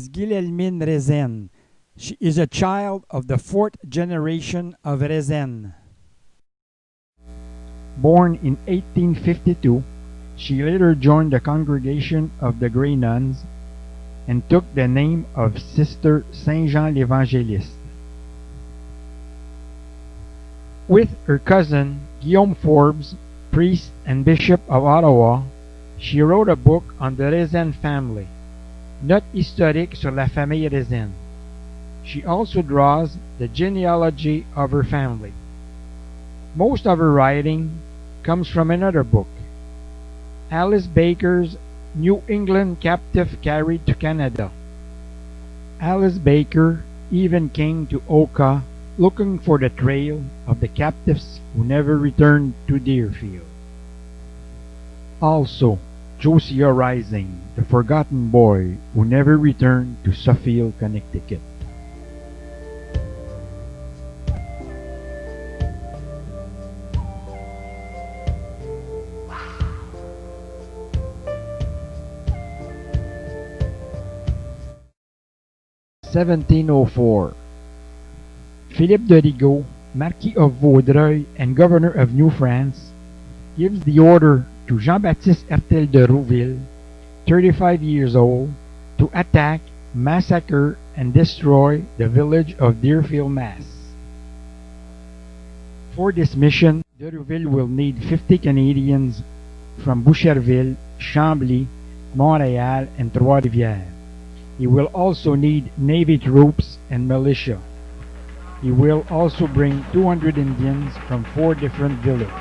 is Guilhelmine Raizenne. She is a child of the fourth generation of Raizenne. Born in 1852, she later joined the congregation of the Grey Nuns and took the name of Sister Saint Jean l'Evangeliste. With her cousin Guillaume Forbes, priest and bishop of Ottawa, she wrote a book on the Raizenne family, Note historique sur la famille Raizenne. She also draws the genealogy of her family. Most of her writing comes from another book, Alice Baker's New England Captive Carried to Canada. Alice Baker even came to Oka looking for the trail of the captives who never returned to Deerfield. Also, Josiah Rising, the forgotten boy who never returned to Suffield, Connecticut. (1704) Philippe de Rigaud, Marquis of Vaudreuil and Governor of New France, gives the order to Jean-Baptiste Hertel de Rouville, 35 years old, to attack, massacre, and destroy the village of Deerfield, Mass. For this mission, de Rouville will need 50 Canadians from Boucherville, Chambly, Montreal, and Trois-Rivières. He will also need Navy troops and militia. He will also bring 200 Indians from 4 different villages.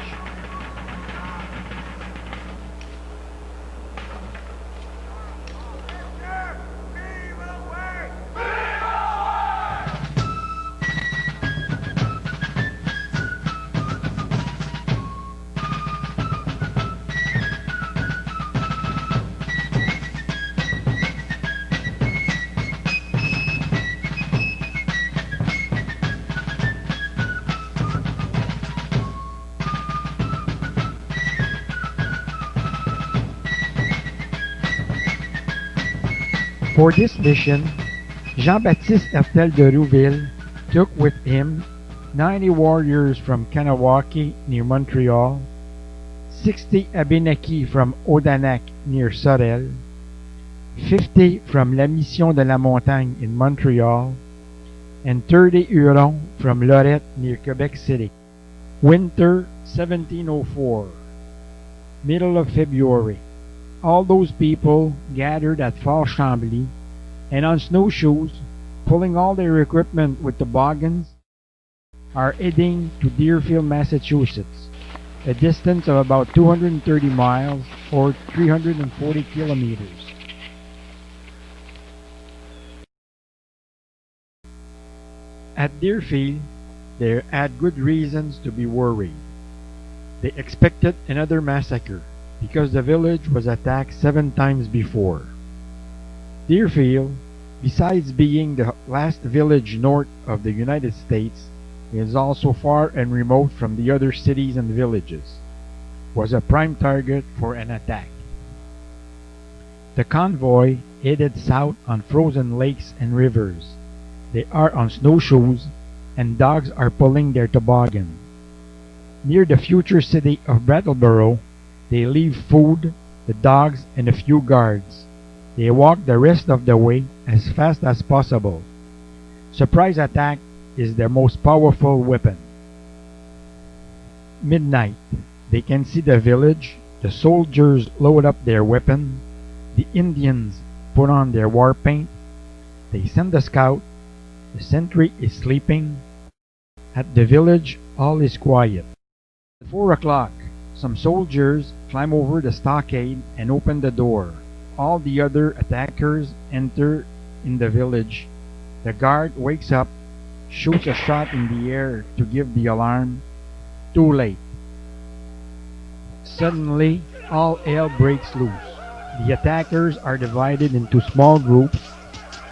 For this mission, Jean-Baptiste Hertel de Rouville took with him 90 warriors from Kanawaki near Montreal, 60 Abénaquis from Odanak near Sorel, 50 from La Mission de la Montagne in Montreal, and 30 Hurons from Lorette near Quebec City. Winter 1704, middle of February. All those people gathered at Fort Chambly and on snowshoes, pulling all their equipment with toboggans, are heading to Deerfield, Massachusetts, a distance of about 230 miles or 340 kilometers. At Deerfield, they had good reasons to be worried. They expected another massacre, because the village was attacked 7 times before. Deerfield, besides being the last village north of the United States, is also far and remote from the other cities and villages, was a prime target for an attack. The convoy headed south on frozen lakes and rivers. They are on snowshoes, and dogs are pulling their toboggan. Near the future city of Brattleboro, they leave food, the dogs, and a few guards. They walk the rest of the way as fast as possible. Surprise attack is their most powerful weapon. Midnight. They can see the village. The soldiers load up their weapons. The Indians put on their war paint. They send a scout. The sentry is sleeping. At the village, all is quiet. At 4 o'clock, some soldiers climb over the stockade and open the door. All the other attackers enter in the village. The guard wakes up, shoots a shot in the air to give the alarm. Too late. Suddenly, all hell breaks loose. The attackers are divided into small groups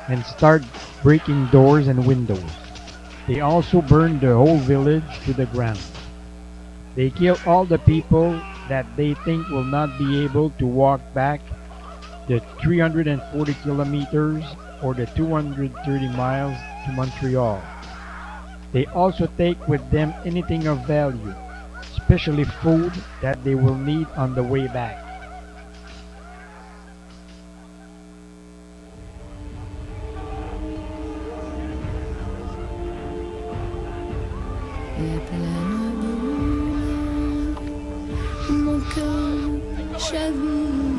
and start breaking doors and windows. They also burn the whole village to the ground. They kill all the people that they think will not be able to walk back the 340 kilometers or the 230 miles to Montreal. They also take with them anything of value, especially food that they will need on the way back. La plaine brûle, mon cœur chavire,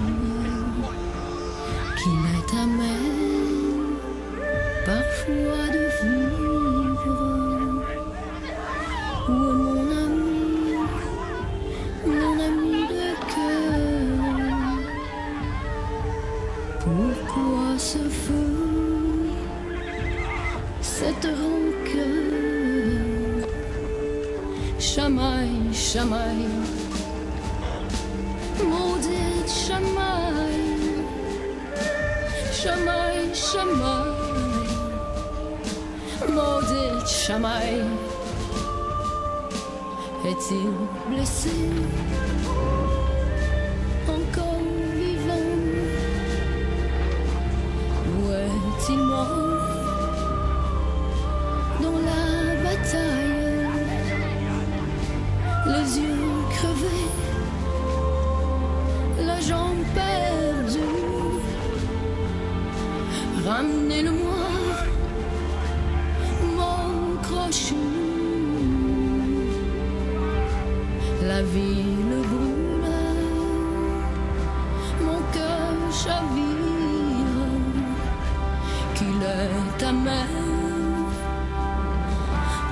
qu'il est amer, parfois de vivre. Où est mon ami de cœur? Pourquoi ce feu, cette rancœur? Chamaille, chamaille, maudite chamaille, chamaille, chamaille, maudite chamaille. Est-il blessé, encore vivant, ou est-il mort dans la bataille? Les yeux crevés, la jambe perdue. Ramenez-le-moi, mon crochu. La ville brûle, mon cœur chavire, qu'il est amer,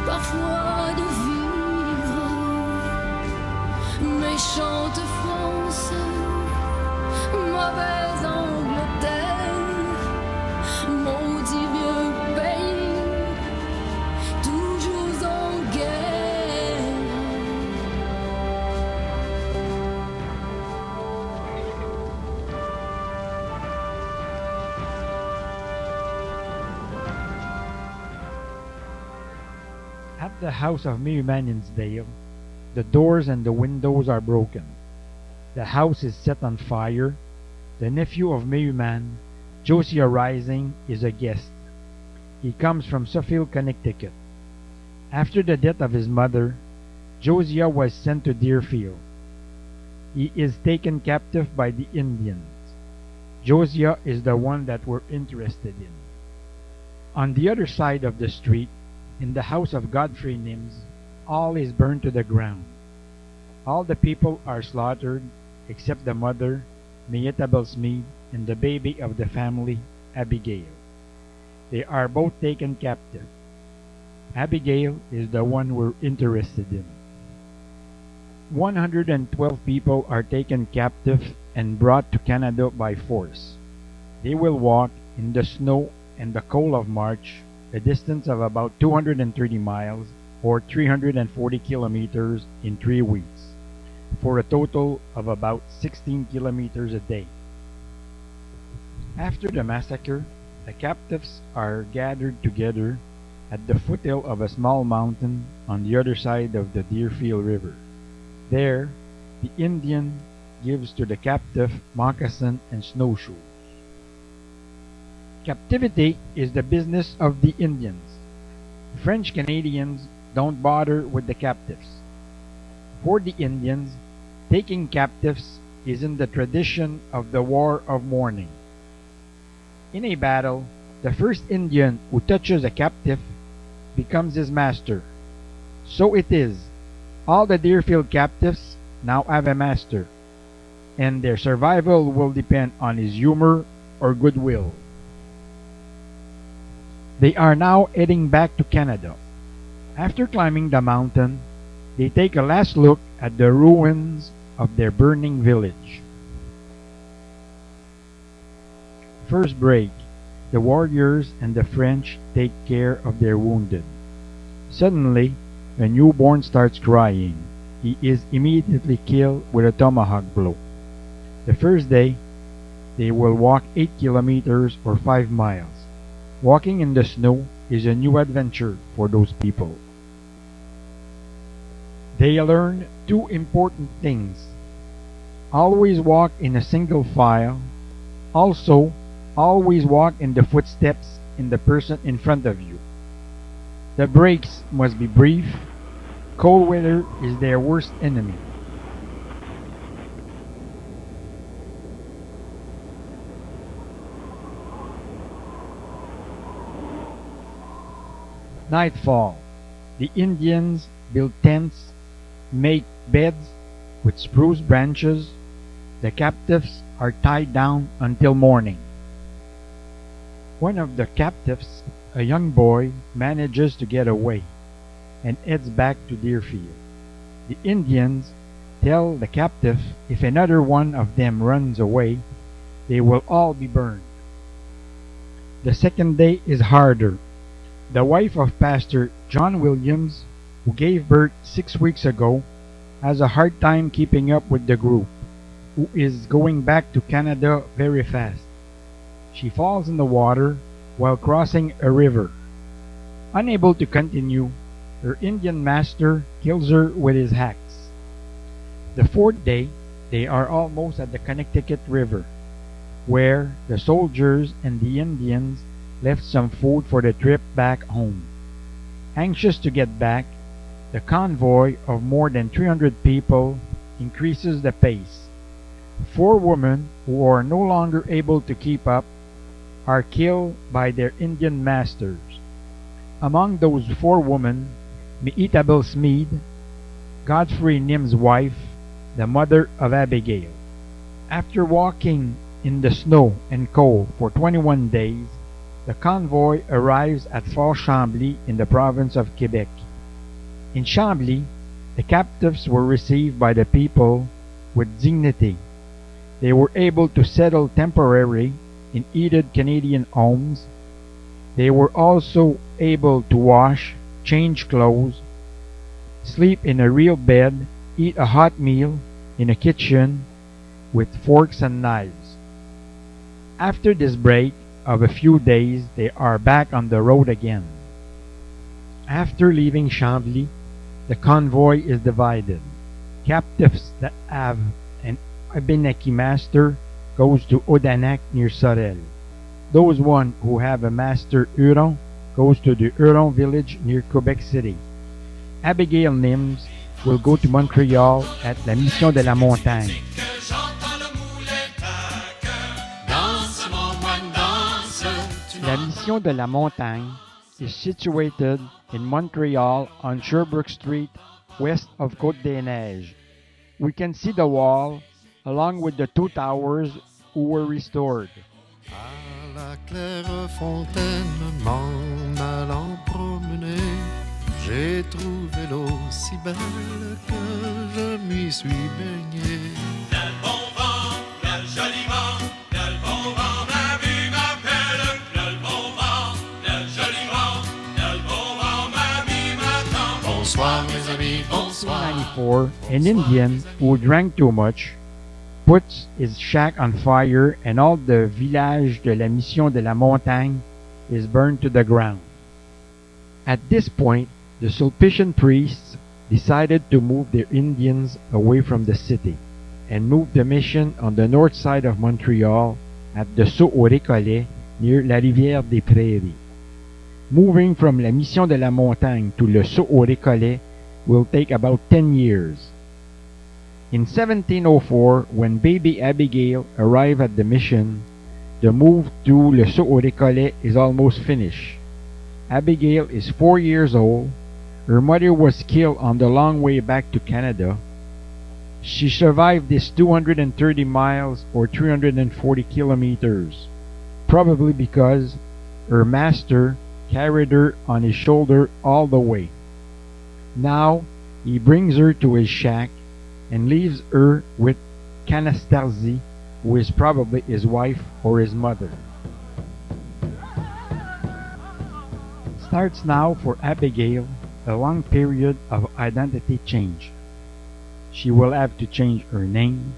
parfois de vivre. Méchante France, mauvaise Angleterre, maudit vieux pays, toujours en guerre. At the house of Mayhumansdale, the doors and the windows are broken. The house is set on fire. The nephew of Mayhuman, Josiah Rising, is a guest. He comes from Suffield, Connecticut. After the death of his mother, Josiah was sent to Deerfield. He is taken captive by the Indians. Josiah is the one that we're interested in. On the other side of the street, in the house of Godfrey Nims, all is burned to the ground. All the people are slaughtered except the mother, Mehetabel Smead, and the baby of the family, Abigail. They are both taken captive. Abigail is the one we're interested in. 112 people are taken captive and brought to Canada by force. They will walk in the snow and the cold of March, a distance of about 230 miles, or 340 kilometers in 3 weeks, for a total of about 16 kilometers a day. After the massacre, the captives are gathered together at the foothill of a small mountain on the other side of the Deerfield River. There, the Indian gives to the captive moccasin and snowshoes. Captivity is the business of the Indians. French Canadians don't bother with the captives. For the Indians, taking captives is in the tradition of the War of Mourning. In a battle, the first Indian who touches a captive becomes his master. So it is. All the Deerfield captives now have a master, and their survival will depend on his humor or goodwill. They are now heading back to Canada. After climbing the mountain, they take a last look at the ruins of their burning village. First break, the warriors and the French take care of their wounded. Suddenly, a newborn starts crying. He is immediately killed with a tomahawk blow. The first day, they will walk 8 kilometers or 5 miles. Walking in the snow is a new adventure for those people. They learn 2 important things. Always walk in a single file. Also, Always walk in the footsteps in the person in front of you. The breaks must be brief. Cold weather is their worst enemy. Nightfall. The Indians build tents, make beds with spruce branches. The captives are tied down until morning. One of the captives, a young boy, manages to get away and heads back to Deerfield. The Indians tell the captive if another one of them runs away, they will all be burned. The second day is harder. The wife of Pastor John Williams, who gave birth 6 weeks ago, has a hard time keeping up with the group, who is going back to Canada very fast. She falls in the water while crossing a river. Unable to continue, her Indian master kills her with his axe. The fourth day, they are almost at the Connecticut River, where the soldiers and the Indians left some food for the trip back home. Anxious to get back, the convoy of more than 300 people increases the pace. 4 women who are no longer able to keep up are killed by their Indian masters. Among those 4 women, Meetabel Smead, Godfrey Nims' wife, the mother of Abigail. After walking in the snow and cold for 21 days, the convoy arrives at Fort Chambly in the province of Quebec. In Chambly, the captives were received by the people with dignity. They were able to settle temporarily in heated Canadian homes. They were also able to wash, change clothes, sleep in a real bed, eat a hot meal in a kitchen with forks and knives. After this break of a few days, they are back on the road again. After leaving Chambly, the convoy is divided. Captives that have an Abenaki master goes to Odanak near Sorel. Those one who have a master Huron goes to the Huron village near Quebec City. Abigail Nims will go to Montreal at La Mission de la Montagne. La Mission de la Montagne is situated in Montreal on Sherbrooke Street, west of Côte des Neiges. We can see the wall, along with the 2 towers who were restored. À la claire fontaine, m'en allant promener, j'ai trouvé l'eau si belle que je m'y suis baigné. Le bon vent, le joli vent, le bon vent, ma vie m'appelle. Le bon vent, le joli vent, le bon vent, ma vie m'attend. Bonsoir mes amis, bonsoir. 1994, an Indian who drank too much puts his shack on fire and all the village de la Mission de la Montagne is burned to the ground. At this point, the Sulpician priests decided to move their Indians away from the city and move the mission on the north side of Montreal at the Saut aux Récollets near La Rivière des Prairies. Moving from La Mission de la Montagne to Le Saut aux Récollets will take about 10 years. In 1704, when baby Abigail arrived at the mission, the move to Le Saut aux Récollets is almost finished. Abigail is 4 years old. Her mother was killed on the long way back to Canada. She survived this 230 miles or 340 kilometers, probably because her master carried her on his shoulder all the way. Now he brings her to his shack and leaves her with Canastarzi, who is probably his wife or his mother. Starts now for Abigail a long period of identity change. She will have to change her name,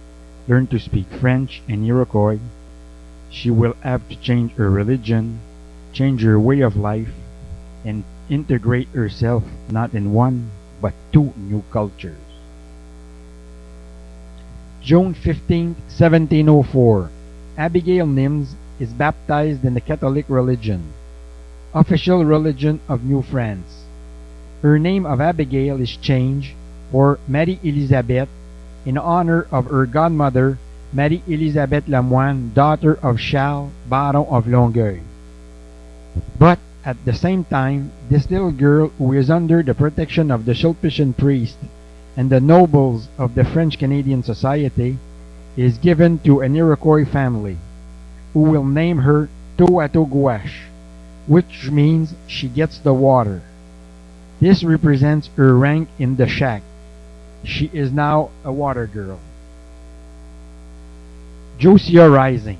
learn to speak French and Iroquois. She will have to change her religion, change her way of life, and integrate herself not in one but 2 new cultures. June 15, 1704. Abigail Nims is baptized in the Catholic religion, official religion of New France. Her name of Abigail is changed for Marie Elizabeth in honor of her godmother, Marie Elizabeth Lamoine, daughter of Charles, Baron of Longueuil. But at the same time, this little girl, who is under the protection of the Sulpician priest and the nobles of the French Canadian Society, is given to an Iroquois family, who will name her Toatoguash, which means she gets the water. This represents her rank in the shack. She is now a water girl. Josiah Rising.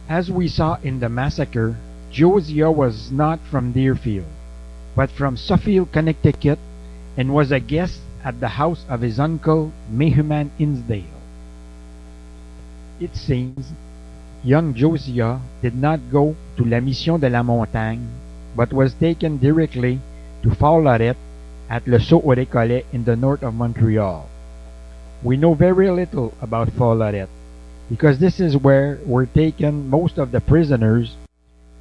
As we saw in the massacre, Josiah was not from Deerfield, but from Suffield, Connecticut, and was a guest at the house of his uncle, Mehuman Insdale. It seems young Josiah did not go to La Mission de la Montagne, but was taken directly to Fort Lorette at Le Sault au Récollet in the north of Montreal. We know very little about Fort Lorette, because this is where were taken most of the prisoners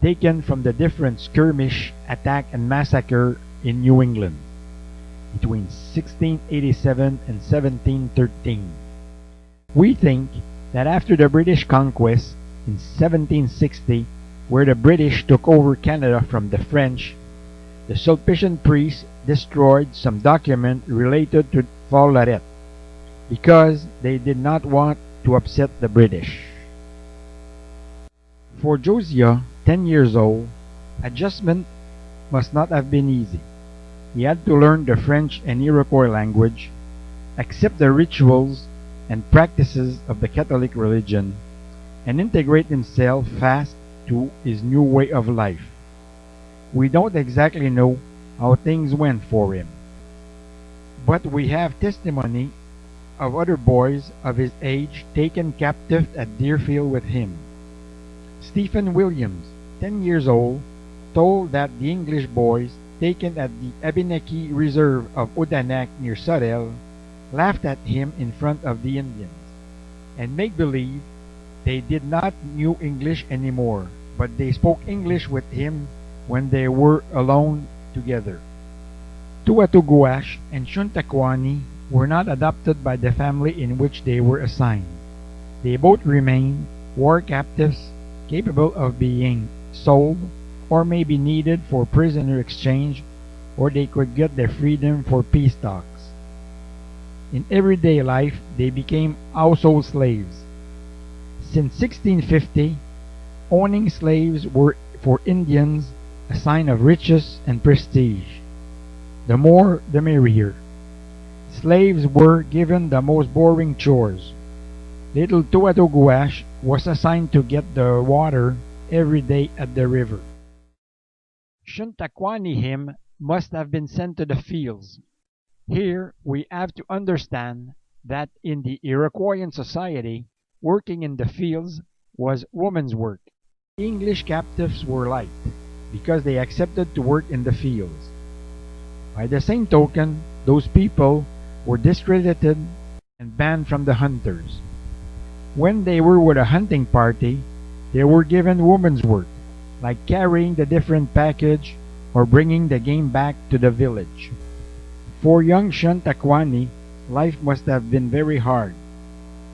taken from the different skirmish, attack, and massacre in New England between 1687 and 1713. We think that after the British conquest in 1760, where the British took over Canada from the French, the Sulpician priests destroyed some document related to Fort Lorette because they did not want to upset the British. For Josiah, 10 years old, adjustment must not have been easy. He had to learn the French and Iroquois language, accept the rituals and practices of the Catholic religion, and integrate himself fast to his new way of life. We don't exactly know how things went for him, but we have testimony of other boys of his age taken captive at Deerfield with him. Stephen Williams, 10 years old, told that the English boys taken at the Abenaki Reserve of Odanak near Sorel laughed at him in front of the Indians and make believe they did not knew English anymore, but they spoke English with him when they were alone together. Toatoguash and Shuntaquani were not adopted by the family in which they were assigned. They both remained war captives capable of being sold or may be needed for prisoner exchange, or they could get their freedom for peace talks. In everyday life, they became household slaves. Since 1650, owning slaves were for Indians a sign of riches and prestige. The more, the merrier. Slaves were given the most boring chores. Little Toatoguash was assigned to get the water every day at the river. Shuntaquani him must have been sent to the fields. Here we have to understand that in the Iroquoian society, working in the fields was woman's work. English captives were liked because they accepted to work in the fields. By the same token, those people were discredited and banned from the hunters. When they were with a hunting party, they were given woman's work, like carrying the different package or bringing the game back to the village. For young Shuntaquani, life must have been very hard.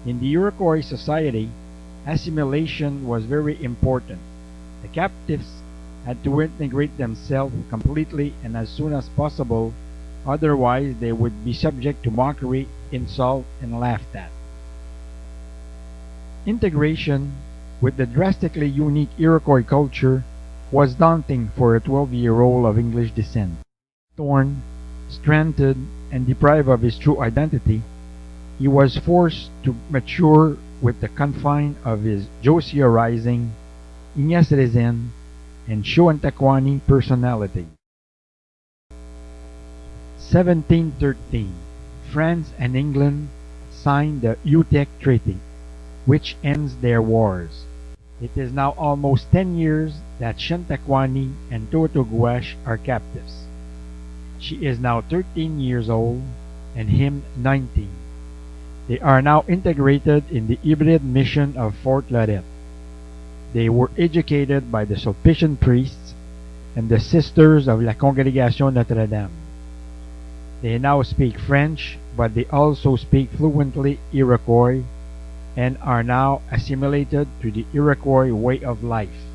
In the Iroquois society, assimilation was very important. The captives had to integrate themselves completely and as soon as possible, otherwise they would be subject to mockery, insult, and laughed at. Integration with the drastically unique Iroquois culture was daunting for a 12-year-old of English descent. Torn, stranded, and deprived of his true identity, he was forced to mature with the confine of his Josiah Rising, Ignace Raizenne, and Shuntaquani personality. 1713, France and England signed the Utrecht Treaty, which ends their wars. It is now almost 10 years that Shuntaquani and Toatoguash are captives. She is now 13 years old and him 19. They are now integrated in the hybrid mission of Fort Lorette. They were educated by the Sulpician priests and the Sisters of la Congregation Notre-Dame. They now speak French, but they also speak fluently Iroquois and are now assimilated to the Iroquois way of life.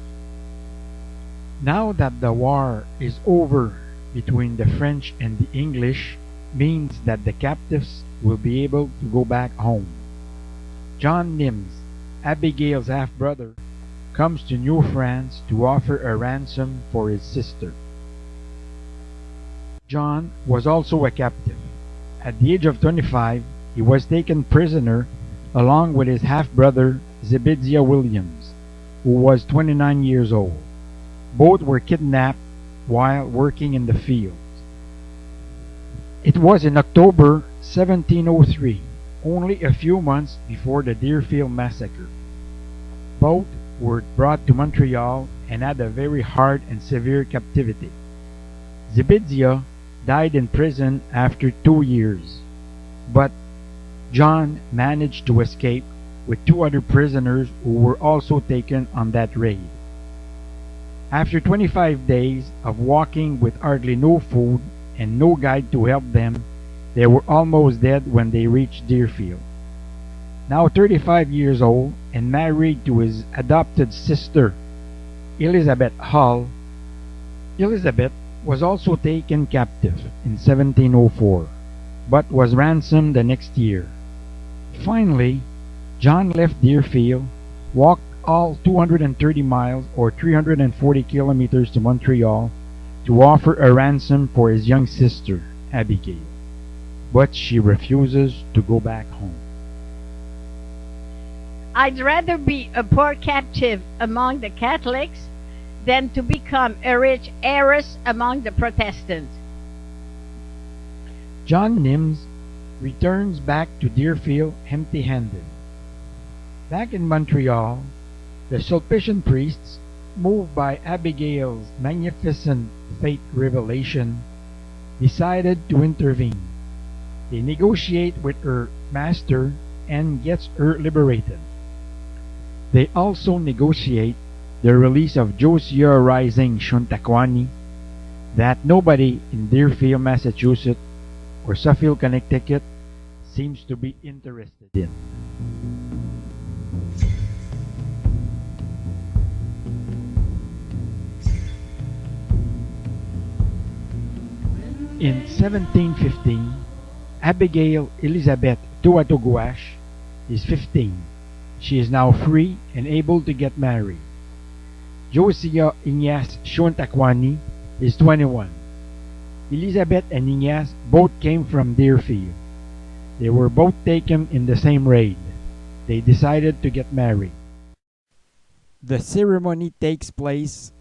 Now that the war is over between the French and the English, means that the captives will be able to go back home. John Nims, Abigail's half-brother, comes to New France to offer a ransom for his sister. John was also a captive. At the age of 25, he was taken prisoner along with his half-brother Zebediah Williams, who was 29 years old. Both were kidnapped while working in the fields. It was in October 1703, only a few months before the Deerfield massacre. Both were brought to Montreal and had a very hard and severe captivity. Zebediah died in prison after 2 years, but John managed to escape with 2 other prisoners who were also taken on that raid. After 25 days of walking with hardly no food and no guide to help them, they were almost dead when they reached Deerfield. Now 35 years old and married to his adopted sister, Elizabeth Hull, Elizabeth was also taken captive in 1704, but was ransomed the next year. Finally, John left Deerfield, walked all 230 miles or 340 kilometers to Montreal to offer a ransom for his young sister, Abigail, but she refuses to go back home. I'd rather be a poor captive among the Catholics than to become a rich heiress among the Protestants. John Nims returns back to Deerfield empty-handed. Back in Montreal, the Sulpician priests, moved by Abigail's magnificent faith revelation, decided to intervene. They negotiate with her master and gets her liberated. They also negotiate the release of Josiah Rising Shuntakwani that nobody in Deerfield, Massachusetts or Suffield, Connecticut seems to be interested in. In 1715, Abigail Elizabeth Tuatogouache is 15. She is now free and able to get married. Josiah Ignace Shuntakwani is 21. Elizabeth and Ignace both came from Deerfield. They were both taken in the same raid. They decided to get married. The ceremony takes place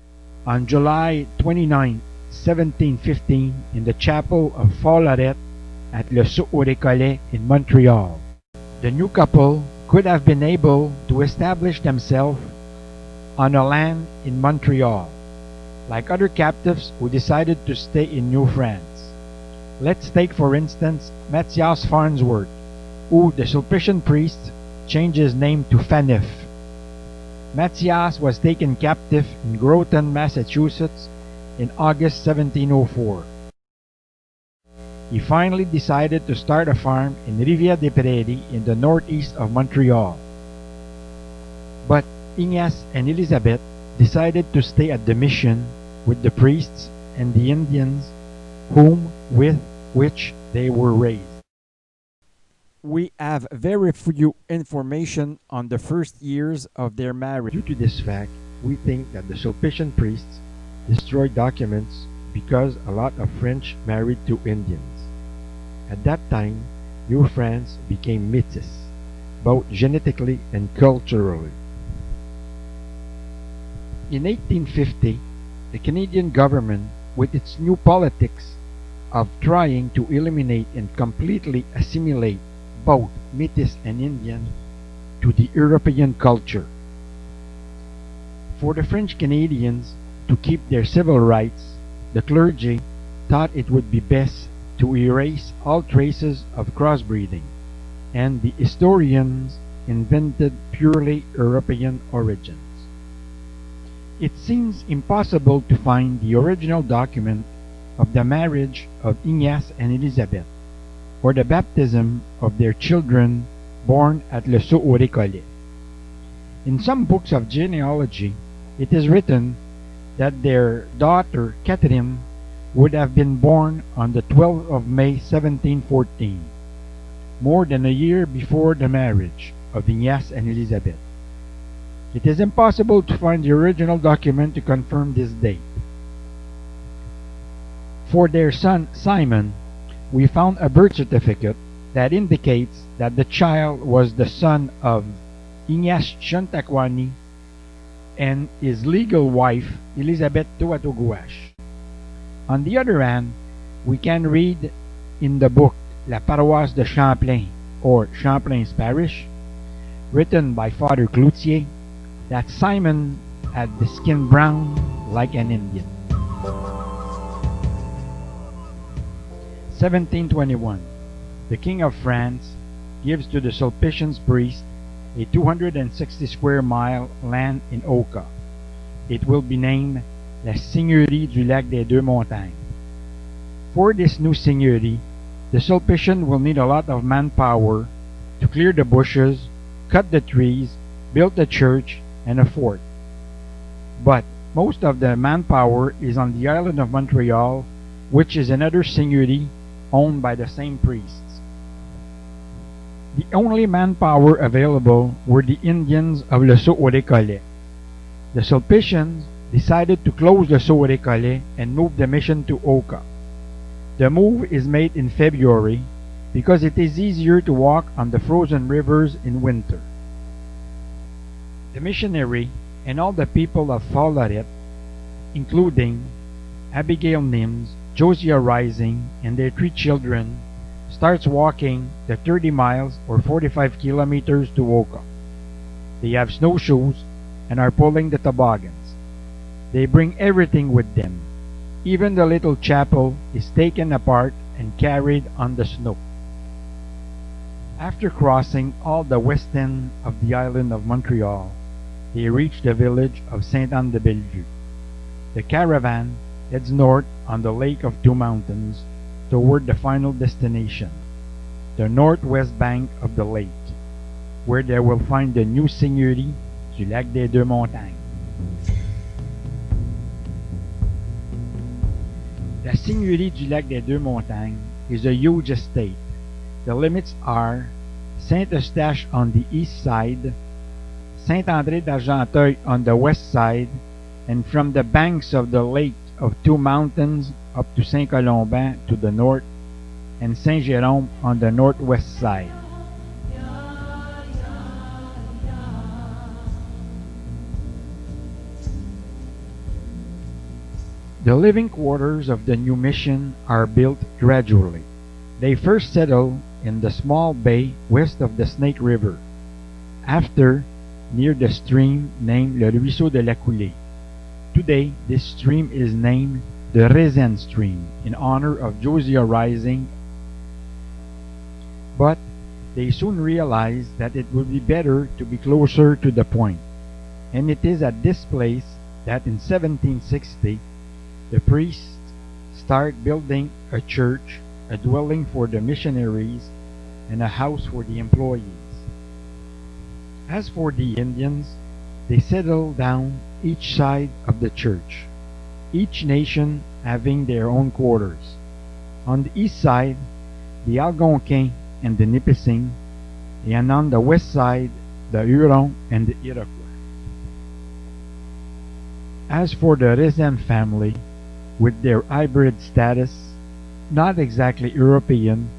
on July 29, 1715 in the chapel of Folaret at Le Sault-au-Récollet in Montreal. The new couple could have been able to establish themselves on a land in Montreal, like other captives who decided to stay in New France. Let's take for instance Mathias Farnsworth, who the Sulpician priest changed his name to Phaneuf. Mathias was taken captive in Groton, Massachusetts in August 1704. He finally decided to start a farm in Rivière-des-Prairies in the northeast of Montreal. But Ignace and Elizabeth decided to stay at the mission with the priests and the Indians with which they were raised. We have very few information on the first years of their marriage. Due to this fact, we think that the Sulpician priests destroyed documents because a lot of French married to Indians. At that time, New France became métis, both genetically and culturally. In 1850, the Canadian government, with its new politics of trying to eliminate and completely assimilate both Métis and Indian to the European culture. For the French Canadians to keep their civil rights, the clergy thought it would be best to erase all traces of crossbreeding, and the historians invented purely European origins. It seems impossible to find the original document of the marriage of Ignace and Elizabeth, or the baptism of their children born at Le Sault-au-Récollet. In some books of genealogy, it is written that their daughter Catherine would have been born on the 12th of May 1714, more than a year before the marriage of Ignace and Elizabeth. It is impossible to find the original document to confirm this date. For their son Simon, we found a birth certificate that indicates that the child was the son of Ignace Chantaquani and his legal wife Elizabeth Tuatogouache. On the other hand, we can read in the book La Paroisse de Champlain, or Champlain's Parish, written by Father Cloutier, that Simon had the skin brown like an Indian. 1721. The King of France gives to the Sulpicians priest a 260 square mile land in Oka. It will be named La Seigneurie du Lac des Deux Montagnes. For this new seigneurie, the Sulpician will need a lot of manpower to clear the bushes, cut the trees, build a church, and a fort. But most of the manpower is on the island of Montreal, which is another seigneurie owned by the same priests. The only manpower available were the Indians of Le Sault-au-Récollet. The Sulpicians decided to close Le Sault-au-Récollet and move the mission to Oka. The move is made in February because it is easier to walk on the frozen rivers in winter. The missionary and all the people of Falaret, including Abigail Nims, Josiah Rising, and their 3 children, starts walking the 30 miles or 45 kilometers to Oka. They have snowshoes and are pulling the toboggans. They bring everything with them. Even the little chapel is taken apart and carried on the snow. After crossing all the west end of the island of Montreal, they reach the village of Sainte-Anne-de-Bellevue. The caravan heads north on the Lake of Two Mountains toward the final destination, the northwest bank of the lake, where they will find the new seigneurie du Lac des Deux Montagnes. La seigneurie du Lac des Deux Montagnes is a huge estate. The limits are Saint-Eustache on the east side, Saint-André d'Argenteuil on the west side, and from the banks of the Lake of Two Mountains up to Saint-Colomban to the north, and Saint-Jérôme on the northwest side. The living quarters of the new mission are built gradually. They first settle in the small bay west of the Snake River, after near the stream named Le Ruisseau de la Coulée. Today, this stream is named the Raizenne stream in honor of Josiah Rising, but they soon realized that it would be better to be closer to the point, and it is at this place that in 1760 the priests start building a church, a dwelling for the missionaries, and a house for the employees. As for the Indians, they settle down each side of the church, each nation having their own quarters. On the east side, the Algonquins and the Nipissing, and on the west side, the Hurons and the Iroquois. As for the Raizenne family, with their hybrid status, not exactly European,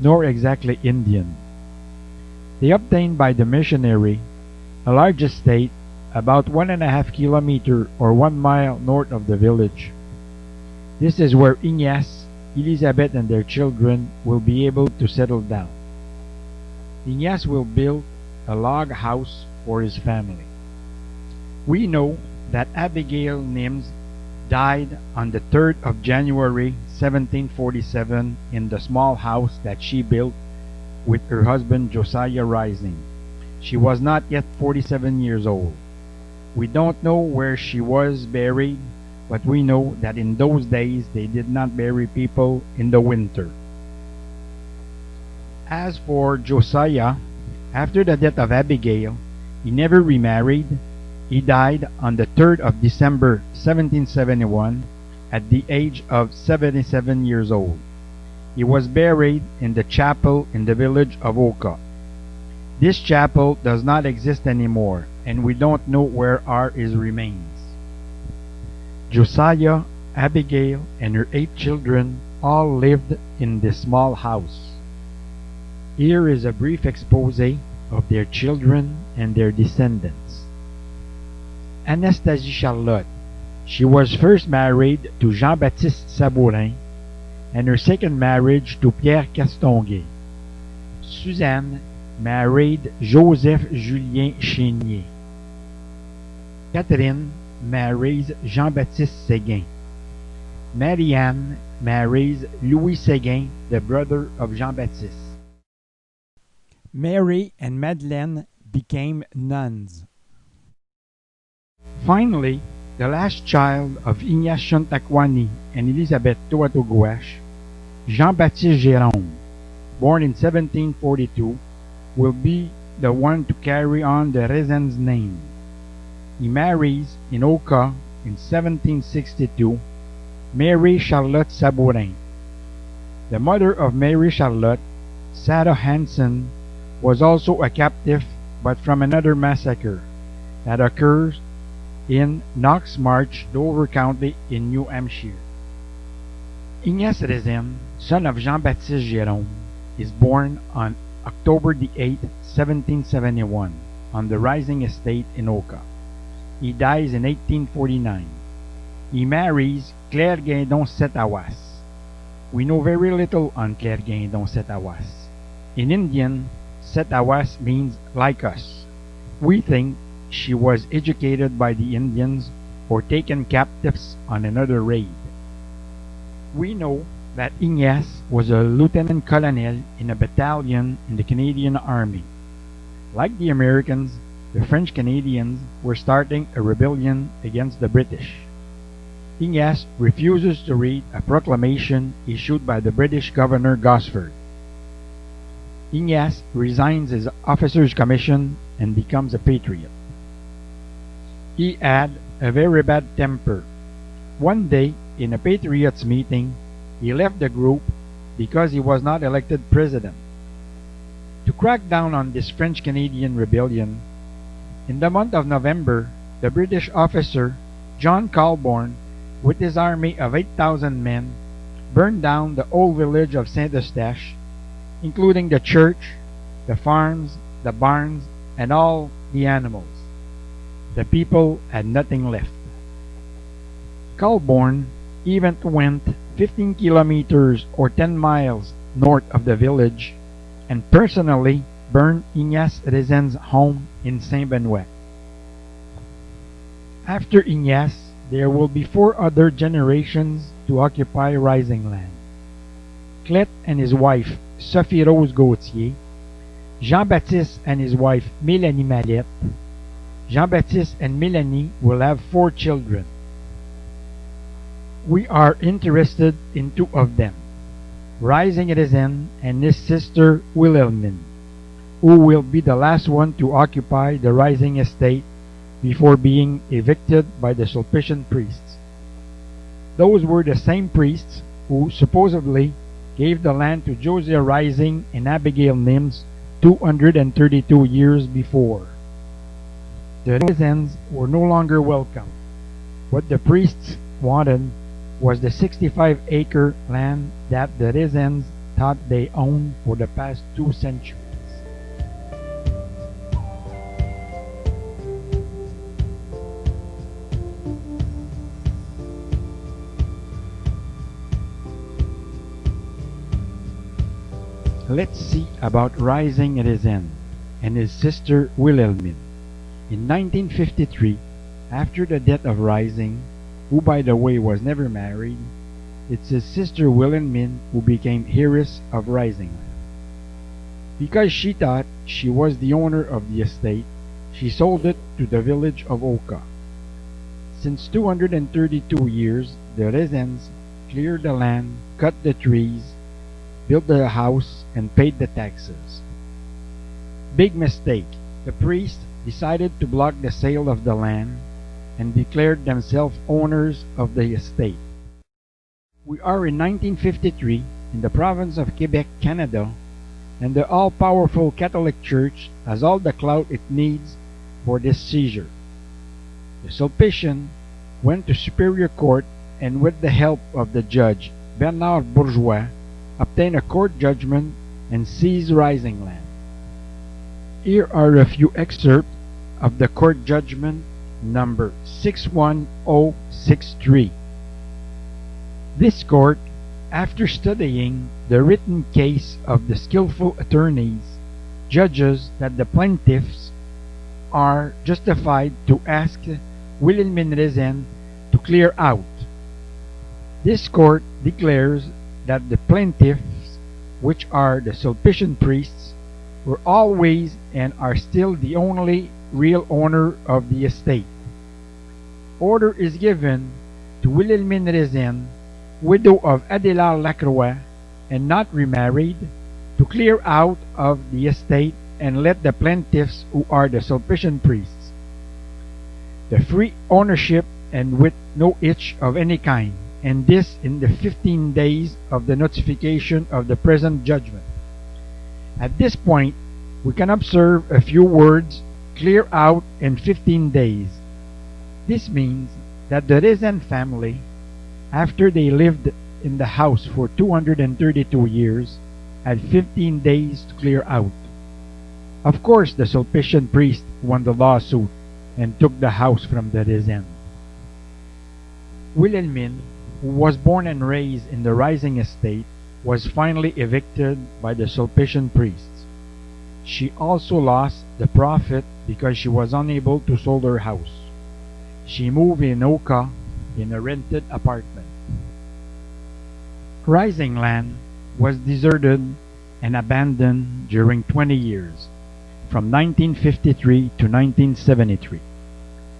nor exactly Indian, they obtained by the missionary a large estate about 1.5 kilometers or 1 mile north of the village. This is where Ignace, Elizabeth, and their children will be able to settle down. Ignace will build a log house for his family. We know that Abigail Nims died on the 3rd of January 1747 in the small house that she built with her husband Josiah Rising. She was not yet 47 years old. We don't know where she was buried, but we know that in those days they did not bury people in the winter. As for Josiah, after the death of Abigail, he never remarried. He died on the 3rd of December 1771 at the age of 77 years old. He was buried in the chapel in the village of Oka. This chapel does not exist anymore, and we don't know where are his remains. Josiah, Abigail, and her 8 children all lived in this small house. Here is a brief expose of their children and their descendants. Anastasie Charlotte. She was first married to Jean-Baptiste Sabourin, and her second marriage to Pierre Castonguay. Suzanne married Joseph Julien Chénier. Catherine marries Jean-Baptiste Séguin. Marianne marries Louis Séguin, the brother of Jean-Baptiste. Mary and Madeleine became nuns. Finally, the last child of Ignatius Takwani and Elizabeth Toatogouache, Jean-Baptiste Jérôme, born in 1742, will be the one to carry on the Raizenne's name. He marries in Oka in 1762 Mary Charlotte Sabourin. The mother of Mary Charlotte, Sarah Hansen, was also a captive, but from another massacre that occurs in Knox Marsh, Dover County in New Hampshire. Ignace Raizenne, son of Jean-Baptiste Jérôme, is born on October the 8th, 1771, on the Rising estate in Oka. He dies in 1849. He marries Claire Guindon Setawas. We know very little on Claire Guindon Setawas. In Indian, Setawas means like us. We think she was educated by the Indians or taken captives on another raid. We know that Ignace was a lieutenant colonel in a battalion in the Canadian Army. Like the Americans, the French Canadians were starting a rebellion against the British. Ignace refuses to read a proclamation issued by the British Governor Gosford. Ignace resigns his officer's commission and becomes a patriot. He had a very bad temper. One day, in a patriots meeting, he left the group because he was not elected president. To crack down on this French-Canadian rebellion, in the month of November, the British officer John Colborne, with his army of 8,000 men, burned down the old village of Saint-Eustache, including the church, the farms, the barns, and all the animals. The people had nothing left. Colborne even went 15 kilometers or 10 miles north of the village and personally burned Ignace Raizenne's home in Saint-Benoît. After Ignace, there will be 4 other generations to occupy Rising land. Clet and his wife, Sophie Rose Gauthier, Jean-Baptiste and his wife, Mélanie Mallette. Jean-Baptiste and Mélanie will have 4 children. We are interested in 2 of them, Rising Raizenne and his sister Wilhelmine, who will be the last one to occupy the Rising estate before being evicted by the Sulpician priests. Those were the same priests who supposedly gave the land to Josiah Rising and Abigail Nims 232 years before. The Raizennes were no longer welcome. What the priests wanted was the 65-acre land that the Raizennes thought they owned for the past 2 centuries. Let's see about Rising Raizenne and his sister Wilhelmine. In 1953, after the death of Rising, who by the way was never married, it's his sister Wilhelmine who became heiress of Rising land. Because she thought she was the owner of the estate, she sold it to the village of Oka. Since 232 years, the Raizennes cleared the land, cut the trees, built the house, and paid the taxes. Big mistake. The priests decided to block the sale of the land and declared themselves owners of the estate. We are in 1953 in the province of Quebec, Canada, and the all-powerful Catholic Church has all the clout it needs for this seizure. The Sulpician went to Superior Court and with the help of the judge Bernard Bourgeois obtained a court judgment and seized Rising land. Here are a few excerpts of the court judgment number 61063. This court, after studying the written case of the skillful attorneys, judges that the plaintiffs are justified to ask Wilhelmine Raizenne to clear out. This court declares that the plaintiffs, which are the Sulpician priests, were always and are still the only real owner of the estate. Order is given to Wilhelmine Raizenne, widow of Adélard Lacroix and not remarried, to clear out of the estate and let the plaintiffs, who are the Sulpician priests, the free ownership and with no itch of any kind, and this in the 15 days of the notification of the present judgment. At this point, we can observe a few words, clear out in 15 days. This means that the Raizenne family, after they lived in the house for 232 years, had 15 days to clear out. Of course, the Sulpician priest won the lawsuit and took the house from the Raizenne. Wilhelmine, who was born and raised in the Rising estate, was finally evicted by the Sulpician priests. She also lost the profit because she was unable to sell her house. She moved in Oka in a rented apartment. Rising land was deserted and abandoned during 20 years, from 1953 to 1973.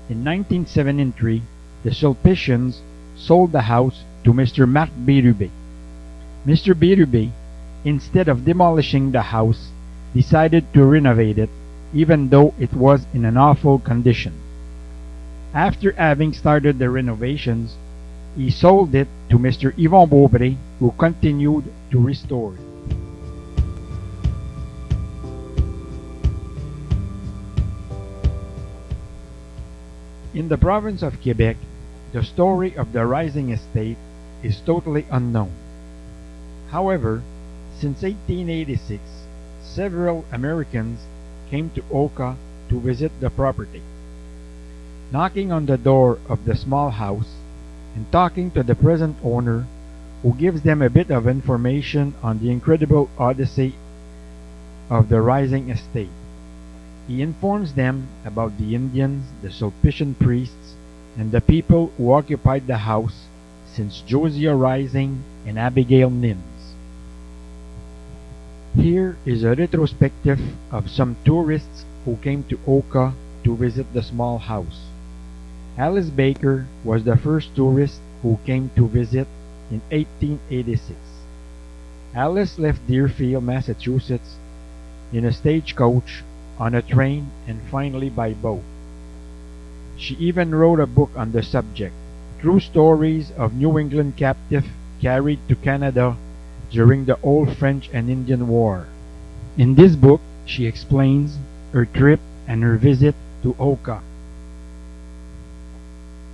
In 1973, the Sulpicians sold the house to Mr. Marc Bérubé. Mr. Bérubé, instead of demolishing the house, decided to renovate it, even though it was in an awful condition. After having started the renovations, he sold it to Mr. Yvon Beaupré, who continued to restore it. In the province of Quebec, the story of the Rising estate is totally unknown. However, since 1886, several Americans came to Oka to visit the property. Knocking on the door of the small house and talking to the present owner, who gives them a bit of information on the incredible odyssey of the Rising estate. He informs them about the Indians, the Sulpician priests, and the people who occupied the house since Josiah Rising and Abigail Nims. Here is a retrospective of some tourists who came to Oka to visit the small house. Alice Baker was the first tourist who came to visit in 1886. Alice left Deerfield, Massachusetts in a stagecoach, on a train, and finally by boat. She even wrote a book on the subject, True Stories of New England Captives Carried to Canada during the Old French and Indian War. In this book, she explains her trip and her visit to Oka.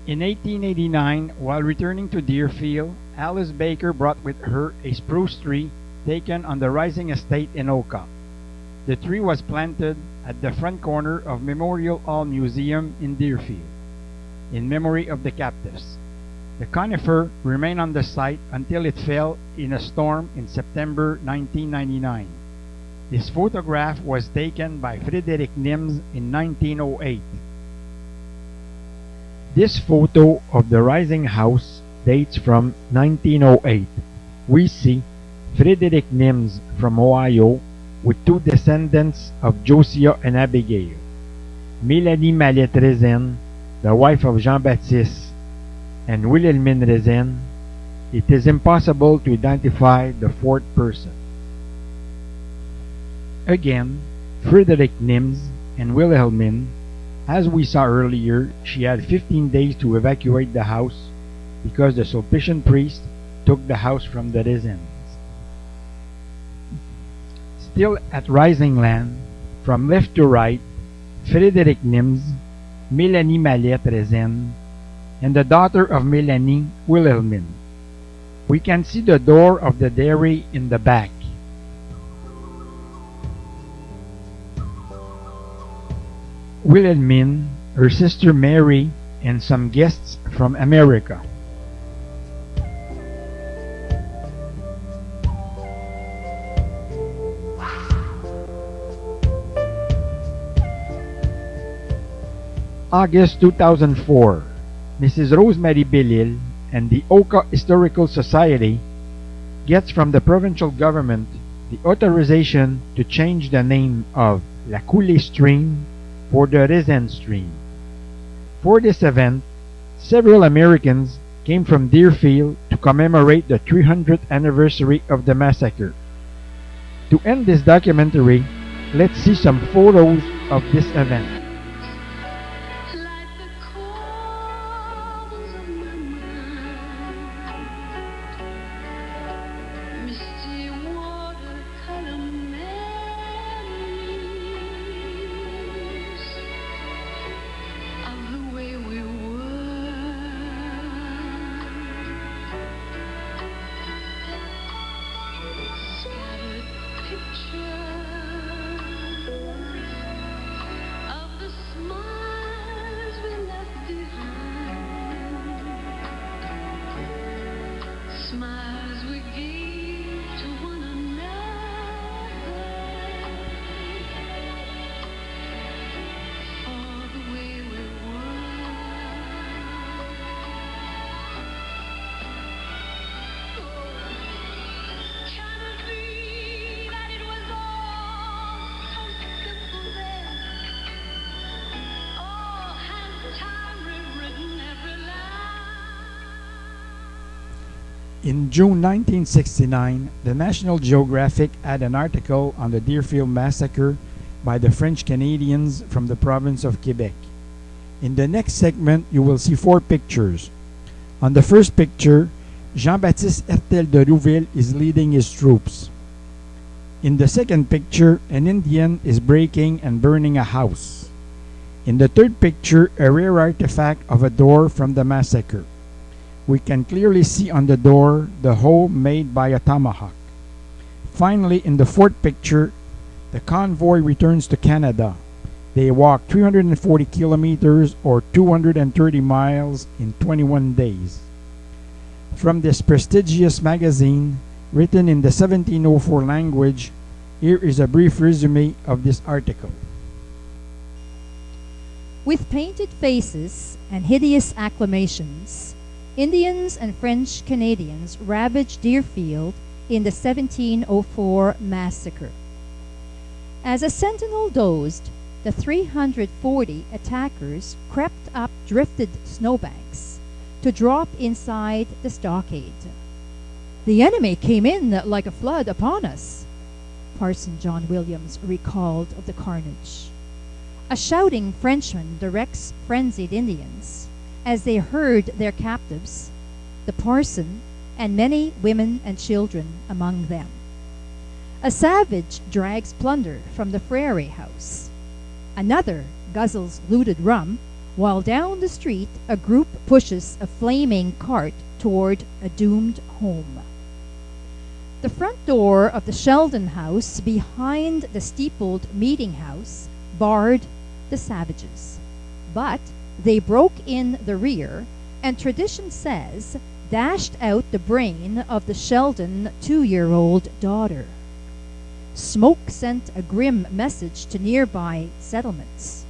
In 1889, while returning to Deerfield, Alice Baker brought with her a spruce tree taken on the Rising estate in Oka. The tree was planted at the front corner of Memorial Hall Museum in Deerfield, in memory of the captives. The conifer remained on the site until it fell in a storm in September 1999. This photograph was taken by Frédéric Nims in 1908. This photo of the Rising house dates from 1908. We see Frédéric Nims from Ohio with two descendants of Josiah and Abigail. Mélanie Mallette Raizenne, the wife of Jean-Baptiste, and Wilhelmine Raizenne, it is impossible to identify the fourth person. Again, Frederick Nims and Wilhelmine, as we saw earlier, she had 15 days to evacuate the house because the Sulpician priest took the house from the Raizennes. Still at Rising Land, from left to right, Frederick Nims, Mélanie Mallette Raizenne, and the daughter of Mélanie, Wilhelmine. We can see the door of the dairy in the back. Wilhelmine, her sister Mary, and some guests from America. August 2004, Mrs. Rosemary Bellil and the Oka Historical Society gets from the provincial government the authorization to change the name of La Coulée Stream for the Raizenne Stream. For this event, several Americans came from Deerfield to commemorate the 300th anniversary of the massacre. To end this documentary, let's see some photos of this event. Like the corners of my mind, misty watercolor memories of the way we were. Scattered pictures of the smiles we left behind, smiles we gave to one another, for the way we were. Can it be that it was all so simple then? Or has time rewritten every line? In June 1969, the National Geographic had an article on the Deerfield massacre by the French Canadians from the province of Quebec. In the next segment, you will see 4 pictures. On the first picture, Jean-Baptiste Hertel de Rouville is leading his troops. In the second picture, an Indian is breaking and burning a house. In the third picture, a rare artifact of a door from the massacre. We can clearly see on the door the hole made by a tomahawk. Finally, in the fourth picture, the convoy returns to Canada. They walk 340 kilometers or 230 miles in 21 days. From this prestigious magazine, written in the 1704 language, here is a brief resume of this article. With painted faces and hideous acclamations, Indians and French Canadians ravaged Deerfield in the 1704 massacre. As a sentinel dozed, the 340 attackers crept up drifted snowbanks to drop inside the stockade. "The enemy came in like a flood upon us," Parson John Williams recalled of the carnage. A shouting Frenchman directs frenzied Indians as they herd their captives, the parson and many women and children among them. A savage drags plunder from the Frere house. Another guzzles looted rum, while down the street a group pushes a flaming cart toward a doomed home. The front door of the Sheldon house behind the steepled meeting house barred the savages, but they broke in the rear and tradition says dashed out the brain of the Sheldon 2-year-old daughter. Smoke sent a grim message to nearby settlements.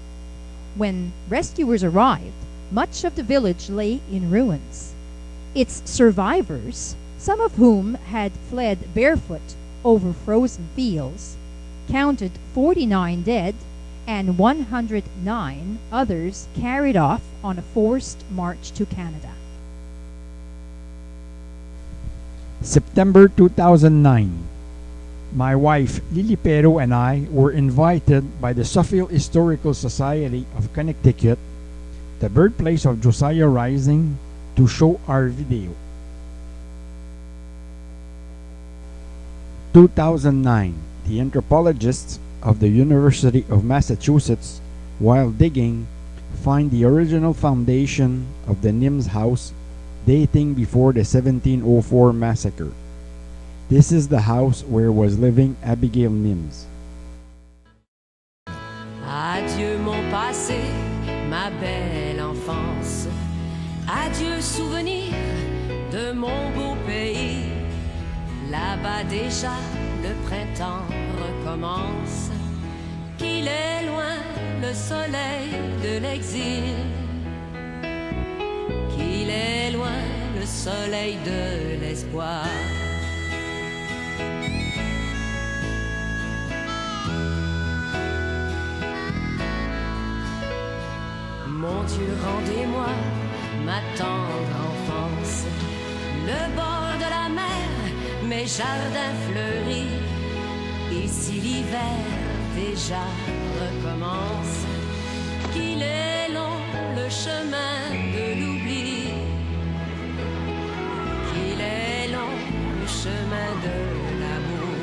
When rescuers arrived, much of the village lay in ruins. Its survivors, some of whom had fled barefoot over frozen fields, counted 49 dead and 109 others carried off on a forced march to Canada. September 2009. My wife Lily Pero and I were invited by the Suffield Historical Society of Connecticut, the birthplace of Josiah Rising, to show our video. 2009. The anthropologists of the University of Massachusetts, while digging, find the original foundation of the Nims house dating before the 1704 massacre. This is the house where was living Abigail Nims. Adieu mon passé, ma belle enfance. Adieu souvenir de mon beau pays. Là-bas déjà le printemps recommence. Qu'il est loin le soleil de l'exil. Qu'il est loin le soleil de l'espoir. Mon Dieu, rendez-moi ma tendre enfance, le bord de la mer, mes jardins fleuris. Et si l'hiver déjà recommence, qu'il est long le chemin de l'oubli, qu'il est long le chemin de l'amour.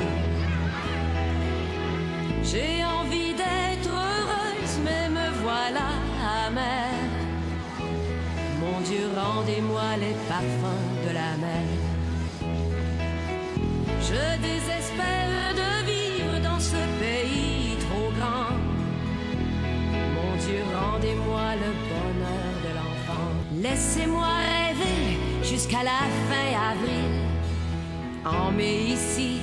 J'ai envie d'être heureuse, mais me voilà amère. Mon Dieu, rendez-moi les parfums de la mer. Je désespère de vivre dans ce pays trop grand. Mon Dieu, rendez-moi le bonheur de l'enfant. Laissez-moi rêver jusqu'à la fin avril. En mai ici,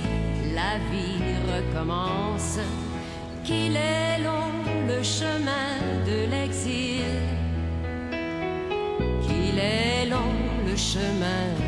la vie recommence. Qu'il est long le chemin de l'exil. Qu'il est long le chemin